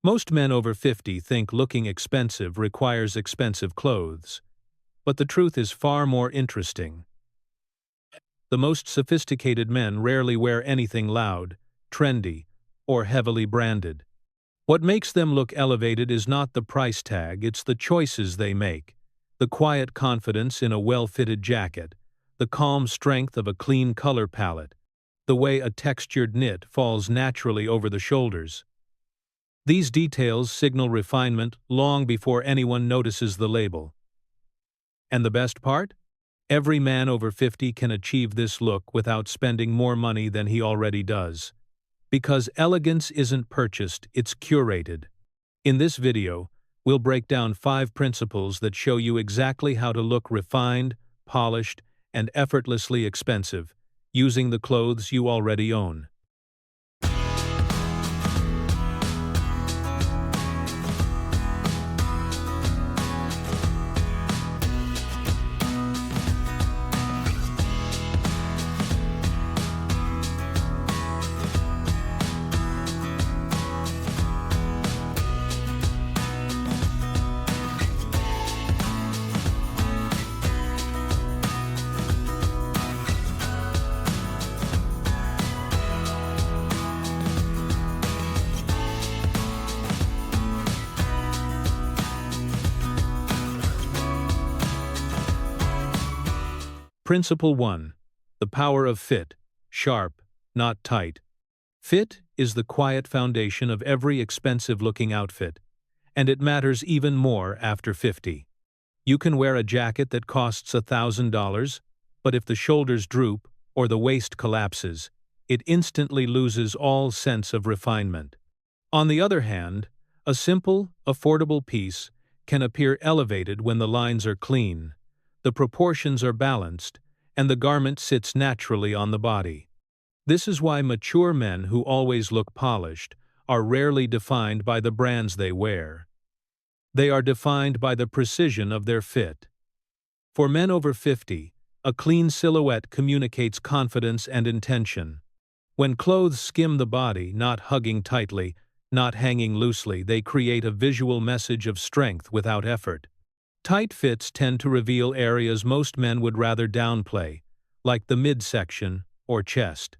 Most men over 50 think looking expensive requires expensive clothes. But the truth is far more interesting. The most sophisticated men rarely wear anything loud, trendy, or heavily branded. What makes them look elevated is not the price tag, it's the choices they make. The quiet confidence in a well-fitted jacket, the calm strength of a clean color palette, the way a textured knit falls naturally over the shoulders. These details signal refinement long before anyone notices the label. And the best part? Every man over 50 can achieve this look without spending more money than he already does. Because elegance isn't purchased, it's curated. In this video, we'll break down 5 principles that show you exactly how to look refined, polished, and effortlessly expensive, using the clothes you already own. Principle 1. The power of fit. Sharp, not tight. Fit is the quiet foundation of every expensive-looking outfit, and it matters even more after 50. You can wear a jacket that costs $1,000, but if the shoulders droop or the waist collapses, it instantly loses all sense of refinement. On the other hand, a simple, affordable piece can appear elevated when the lines are clean, the proportions are balanced, and the garment sits naturally on the body. This is why mature men who always look polished are rarely defined by the brands they wear. They are defined by the precision of their fit. For men over 50, a clean silhouette communicates confidence and intention. When clothes skim the body, not hugging tightly, not hanging loosely, they create a visual message of strength without effort. Tight fits tend to reveal areas most men would rather downplay, like the midsection or chest.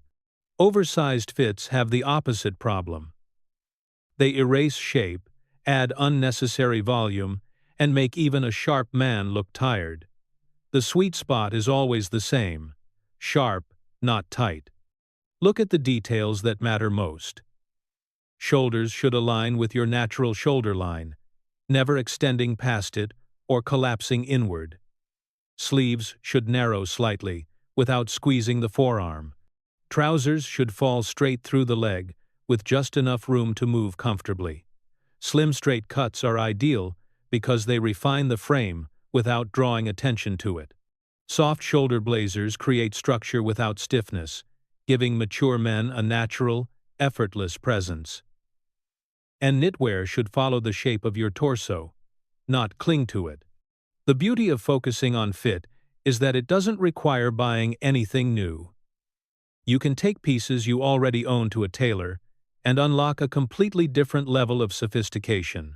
Oversized fits have the opposite problem. They erase shape, add unnecessary volume, and make even a sharp man look tired. The sweet spot is always the same: sharp, not tight. Look at the details that matter most. Shoulders should align with your natural shoulder line, never extending past it or collapsing inward. Sleeves should narrow slightly, without squeezing the forearm. Trousers should fall straight through the leg, with just enough room to move comfortably. Slim straight cuts are ideal because they refine the frame without drawing attention to it. Soft shoulder blazers create structure without stiffness, giving mature men a natural, effortless presence. And knitwear should follow the shape of your torso, not cling to it. The beauty of focusing on fit is that it doesn't require buying anything new. You can take pieces you already own to a tailor and unlock a completely different level of sophistication.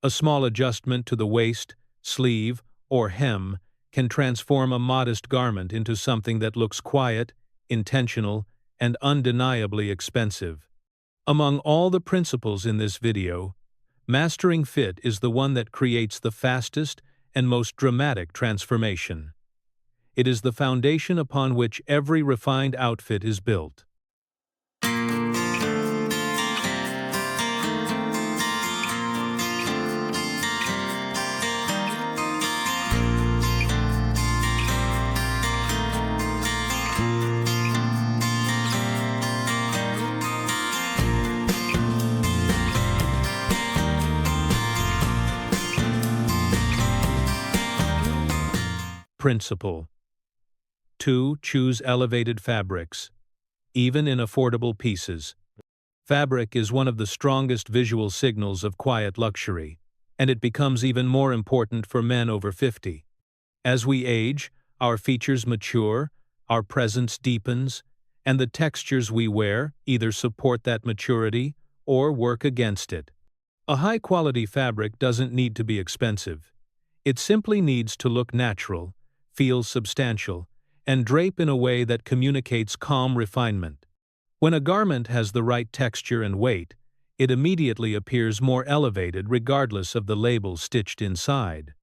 A small adjustment to the waist, sleeve, or hem can transform a modest garment into something that looks quiet, intentional, and undeniably expensive. Among all the principles in this video, mastering fit is the one that creates the fastest and most dramatic transformation. It is the foundation upon which every refined outfit is built. Principle 2. Choose elevated fabrics, even in affordable pieces. Fabric is one of the strongest visual signals of quiet luxury, and it becomes even more important for men over 50. As we age, our features mature, our presence deepens, and the textures we wear either support that maturity or work against it. A high-quality fabric doesn't need to be expensive. It simply needs to look natural, feel substantial, and drape in a way that communicates calm refinement. When a garment has the right texture and weight, it immediately appears more elevated regardless of the label stitched inside.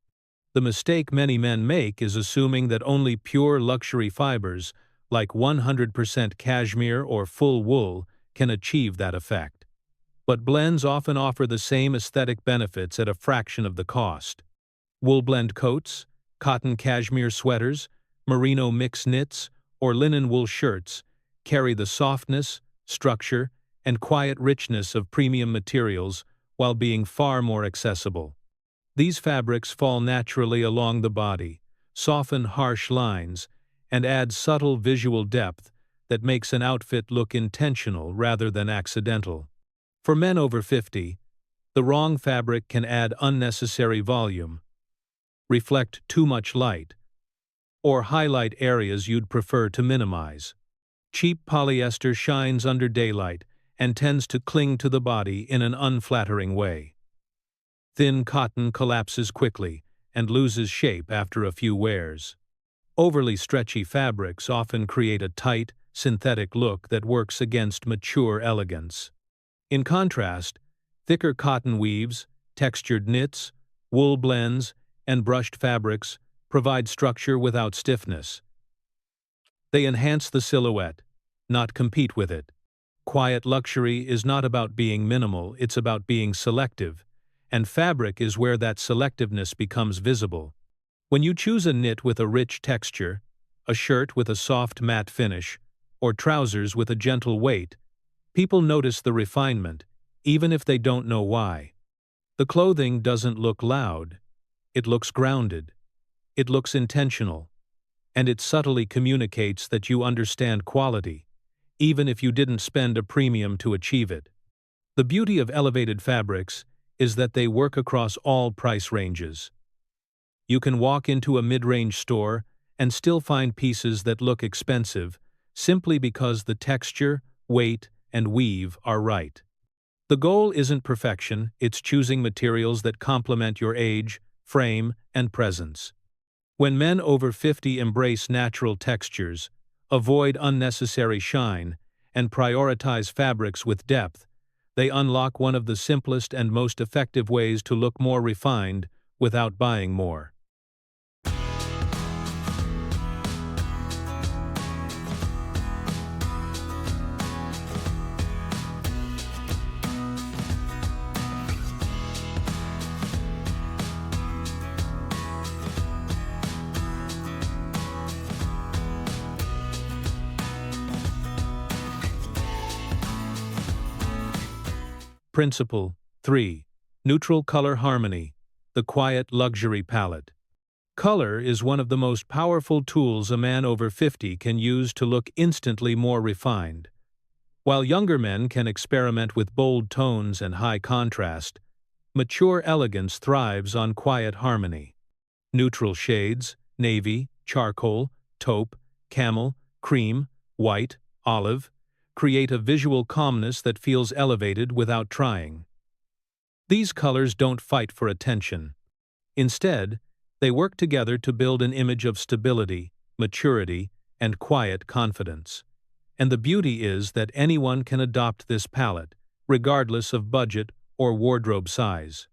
The mistake many men make is assuming that only pure luxury fibers, like 100% cashmere or full wool, can achieve that effect. But blends often offer the same aesthetic benefits at a fraction of the cost. Wool blend coats, cotton cashmere sweaters, merino mix knits, or linen wool shirts carry the softness, structure, and quiet richness of premium materials while being far more accessible. These fabrics fall naturally along the body, soften harsh lines, and add subtle visual depth that makes an outfit look intentional rather than accidental. For men over 50, the wrong fabric can add unnecessary volume, reflect too much light, or highlight areas you'd prefer to minimize. Cheap polyester shines under daylight and tends to cling to the body in an unflattering way. Thin cotton collapses quickly and loses shape after a few wears. Overly stretchy fabrics often create a tight, synthetic look that works against mature elegance. In contrast, thicker cotton weaves, textured knits, wool blends, and brushed fabrics provide structure without stiffness. They enhance the silhouette, not compete with it. Quiet luxury is not about being minimal, it's about being selective, and fabric is where that selectiveness becomes visible. When you choose a knit with a rich texture, a shirt with a soft matte finish, or trousers with a gentle weight, people notice the refinement, even if they don't know why. The clothing doesn't look loud. It looks grounded. It looks intentional. And it subtly communicates that you understand quality, even if you didn't spend a premium to achieve it. The beauty of elevated fabrics is that they work across all price ranges. You can walk into a mid-range store and still find pieces that look expensive simply because the texture, weight, and weave are right. The goal isn't perfection, it's choosing materials that complement your age, frame, and presence. When men over 50 embrace natural textures, avoid unnecessary shine, and prioritize fabrics with depth, they unlock one of the simplest and most effective ways to look more refined without buying more. Principle 3. Neutral color harmony, the quiet luxury palette. Color is one of the most powerful tools a man over 50 can use to look instantly more refined. While younger men can experiment with bold tones and high contrast, mature elegance thrives on quiet harmony. Neutral shades, navy, charcoal, taupe, camel, cream, white, olive, create a visual calmness that feels elevated without trying. These colors don't fight for attention. Instead, they work together to build an image of stability, maturity, and quiet confidence. And the beauty is that anyone can adopt this palette, regardless of budget or wardrobe size.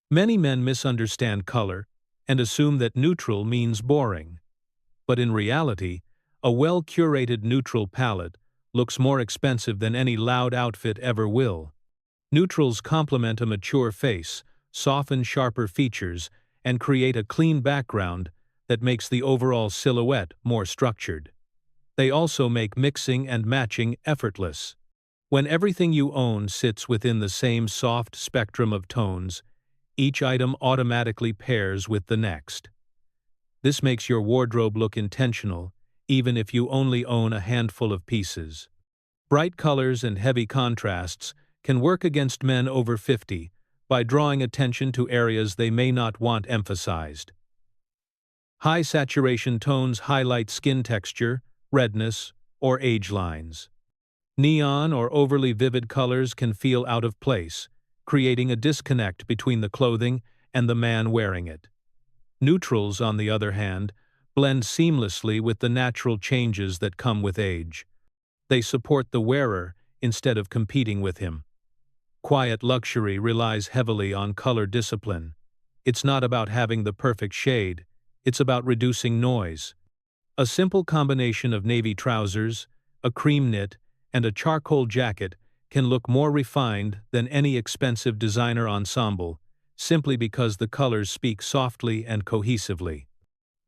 Many men misunderstand color and assume that neutral means boring. But in reality, a well-curated neutral palette looks more expensive than any loud outfit ever will. Neutrals complement a mature face, soften sharper features, and create a clean background that makes the overall silhouette more structured. They also make mixing and matching effortless. When everything you own sits within the same soft spectrum of tones, each item automatically pairs with the next. This makes your wardrobe look intentional, even if you only own a handful of pieces. Bright colors and heavy contrasts can work against men over 50 by drawing attention to areas they may not want emphasized. High saturation tones highlight skin texture, redness, or age lines. Neon or overly vivid colors can feel out of place, creating a disconnect between the clothing and the man wearing it. Neutrals, on the other hand, blend seamlessly with the natural changes that come with age. They support the wearer instead of competing with him. Quiet luxury relies heavily on color discipline. It's not about having the perfect shade, it's about reducing noise. A simple combination of navy trousers, a cream knit, and a charcoal jacket can look more refined than any expensive designer ensemble, simply because the colors speak softly and cohesively.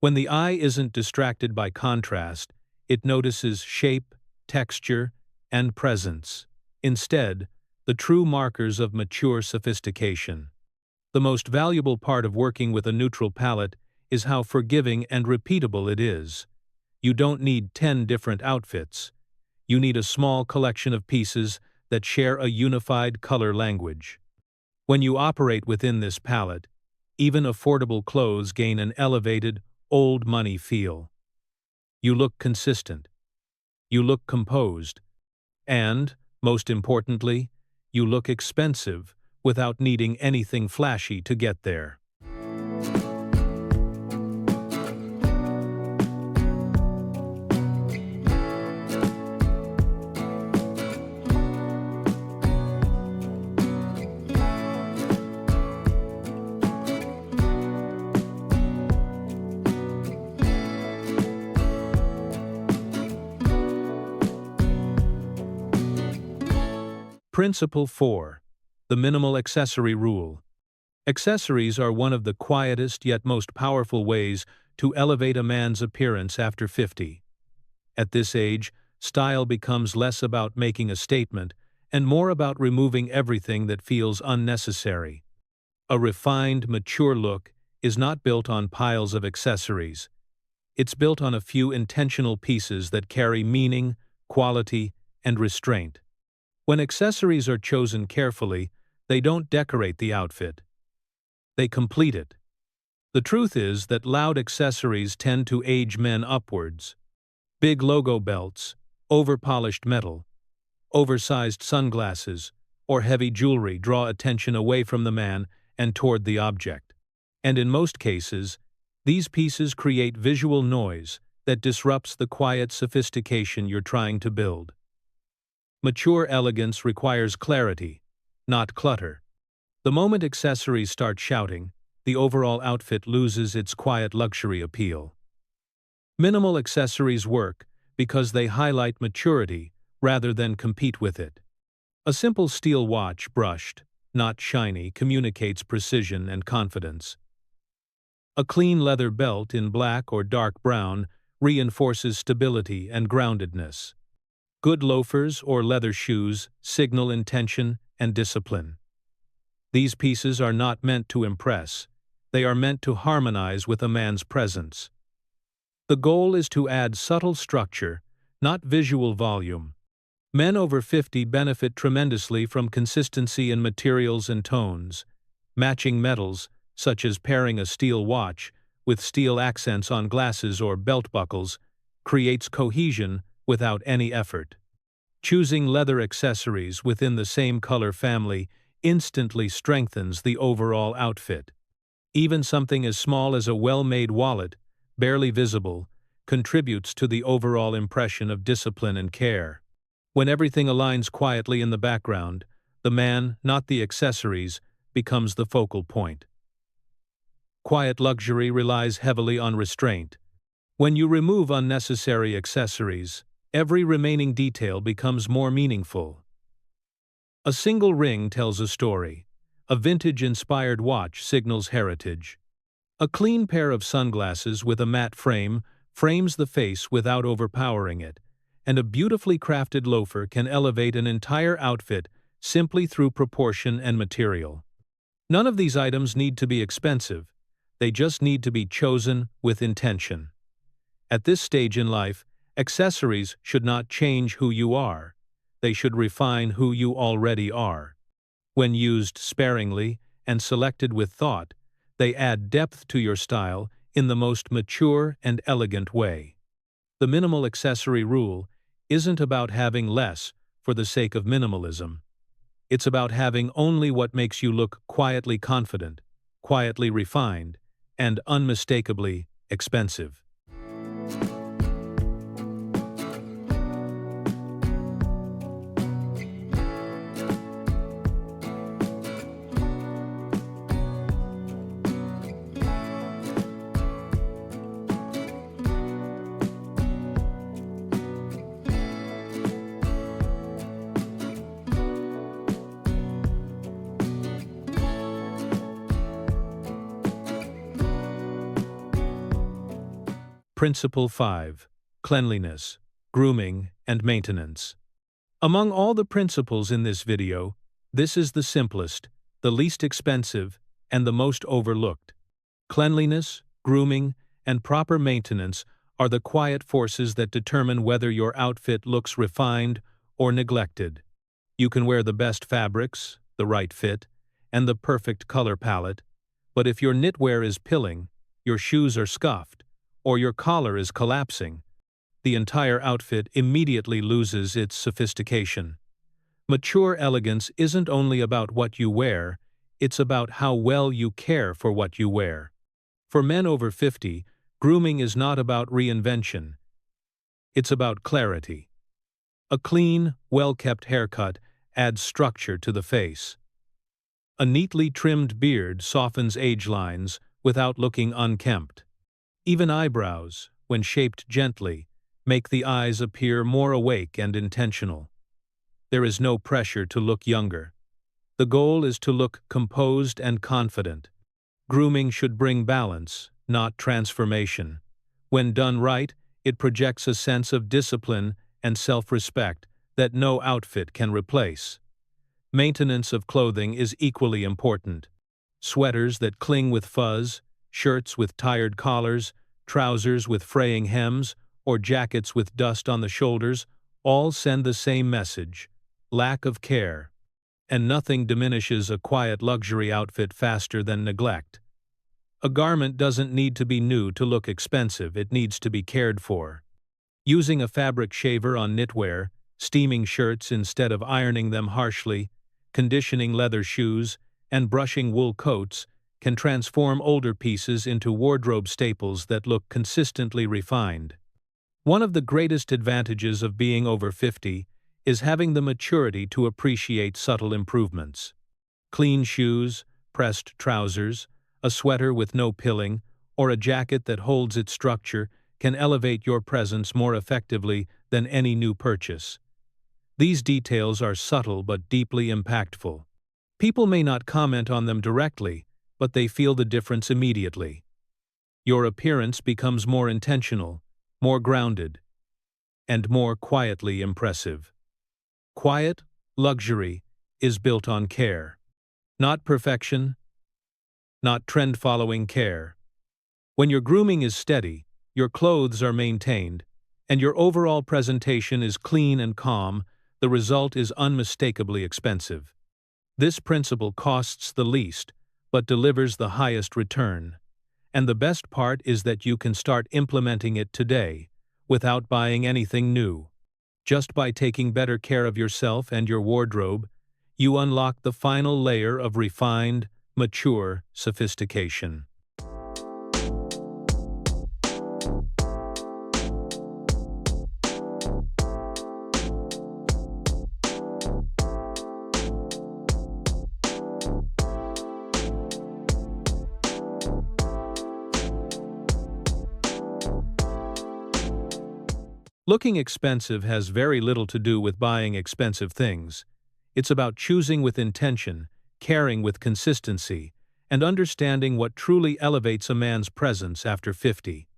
When the eye isn't distracted by contrast, it notices shape, texture, and presence. Instead, the true markers of mature sophistication. The most valuable part of working with a neutral palette is how forgiving and repeatable it is. You don't need 10 different outfits. You need a small collection of pieces that share a unified color language. When you operate within this palette, even affordable clothes gain an elevated, old money feel. You look consistent. You look composed. And, most importantly, you look expensive without needing anything flashy to get there. Principle 4. The Minimal Accessory Rule. Accessories are one of the quietest yet most powerful ways to elevate a man's appearance after 50. At this age, style becomes less about making a statement and more about removing everything that feels unnecessary. A refined, mature look is not built on piles of accessories. It's built on a few intentional pieces that carry meaning, quality, and restraint. When accessories are chosen carefully, they don't decorate the outfit. They complete it. The truth is that loud accessories tend to age men upwards. Big logo belts, over-polished metal, oversized sunglasses, or heavy jewelry draw attention away from the man and toward the object. And in most cases, these pieces create visual noise that disrupts the quiet sophistication you're trying to build. Mature elegance requires clarity, not clutter. The moment accessories start shouting, the overall outfit loses its quiet luxury appeal. Minimal accessories work because they highlight maturity rather than compete with it. A simple steel watch, brushed, not shiny, communicates precision and confidence. A clean leather belt in black or dark brown reinforces stability and groundedness. Good loafers or leather shoes signal intention and discipline. These pieces are not meant to impress. They are meant to harmonize with a man's presence. The goal is to add subtle structure, not visual volume. Men over 50 benefit tremendously from consistency in materials and tones. Matching metals, such as pairing a steel watch with steel accents on glasses or belt buckles, creates cohesion without any effort. Choosing leather accessories within the same color family instantly strengthens the overall outfit. Even something as small as a well-made wallet, barely visible, contributes to the overall impression of discipline and care. When everything aligns quietly in the background, the man, not the accessories, becomes the focal point. Quiet luxury relies heavily on restraint. When you remove unnecessary accessories, every remaining detail becomes more meaningful. A single ring tells a story. A vintage-inspired watch signals heritage. A clean pair of sunglasses with a matte frame frames the face without overpowering it, and a beautifully crafted loafer can elevate an entire outfit simply through proportion and material. None of these items need to be expensive. They just need to be chosen with intention. At this stage in life, accessories should not change who you are. They should refine who you already are. When used sparingly and selected with thought, they add depth to your style in the most mature and elegant way. The minimal accessory rule isn't about having less for the sake of minimalism. It's about having only what makes you look quietly confident, quietly refined, and unmistakably expensive. Principle 5. Cleanliness, grooming, and maintenance. Among all the principles in this video, this is the simplest, the least expensive, and the most overlooked. Cleanliness, grooming, and proper maintenance are the quiet forces that determine whether your outfit looks refined or neglected. You can wear the best fabrics, the right fit, and the perfect color palette, but if your knitwear is pilling, your shoes are scuffed, or your collar is collapsing, the entire outfit immediately loses its sophistication. Mature elegance isn't only about what you wear, it's about how well you care for what you wear. For men over 50, grooming is not about reinvention. It's about clarity. A clean, well-kept haircut adds structure to the face. A neatly trimmed beard softens age lines without looking unkempt. Even eyebrows, when shaped gently, make the eyes appear more awake and intentional. There is no pressure to look younger. The goal is to look composed and confident. Grooming should bring balance, not transformation. When done right, it projects a sense of discipline and self-respect that no outfit can replace. Maintenance of clothing is equally important. Sweaters that cling with fuzz, shirts with tired collars, trousers with fraying hems, or jackets with dust on the shoulders all send the same message: lack of care. And nothing diminishes a quiet luxury outfit faster than neglect. A garment doesn't need to be new to look expensive, it needs to be cared for. Using a fabric shaver on knitwear, steaming shirts instead of ironing them harshly, conditioning leather shoes, and brushing wool coats can transform older pieces into wardrobe staples that look consistently refined. One of the greatest advantages of being over 50 is having the maturity to appreciate subtle improvements. Clean shoes, pressed trousers, a sweater with no pilling, or a jacket that holds its structure can elevate your presence more effectively than any new purchase. These details are subtle but deeply impactful. People may not comment on them directly, but they feel the difference immediately. Your appearance becomes more intentional, more grounded, and more quietly impressive. Quiet luxury is built on care. Not perfection, not trend-following care. When your grooming is steady, your clothes are maintained, and your overall presentation is clean and calm, the result is unmistakably expensive. This principle costs the least, but delivers the highest return. And the best part is that you can start implementing it today, without buying anything new. Just by taking better care of yourself and your wardrobe, you unlock the final layer of refined, mature sophistication. Looking expensive has very little to do with buying expensive things. It's about choosing with intention, caring with consistency, and understanding what truly elevates a man's presence after 50.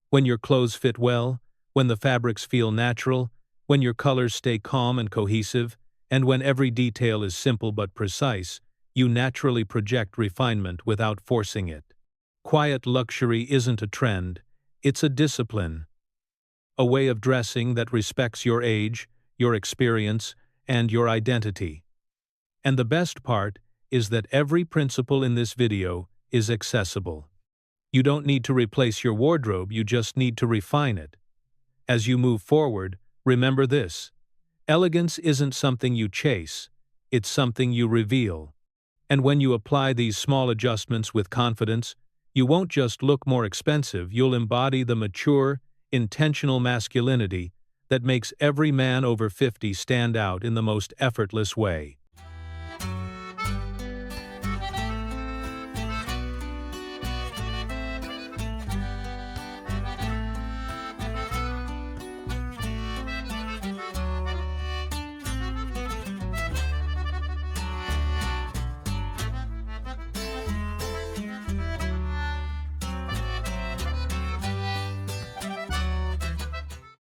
When your clothes fit well, when the fabrics feel natural, when your colors stay calm and cohesive, and when every detail is simple but precise, you naturally project refinement without forcing it. Quiet luxury isn't a trend, it's a discipline. A way of dressing that respects your age, your experience, and your identity. And the best part is that every principle in this video is accessible. You don't need to replace your wardrobe, you just need to refine it. As you move forward, remember this: elegance isn't something you chase, it's something you reveal. And when you apply these small adjustments with confidence, you won't just look more expensive, you'll embody the mature, intentional masculinity that makes every man over 50 stand out in the most effortless way.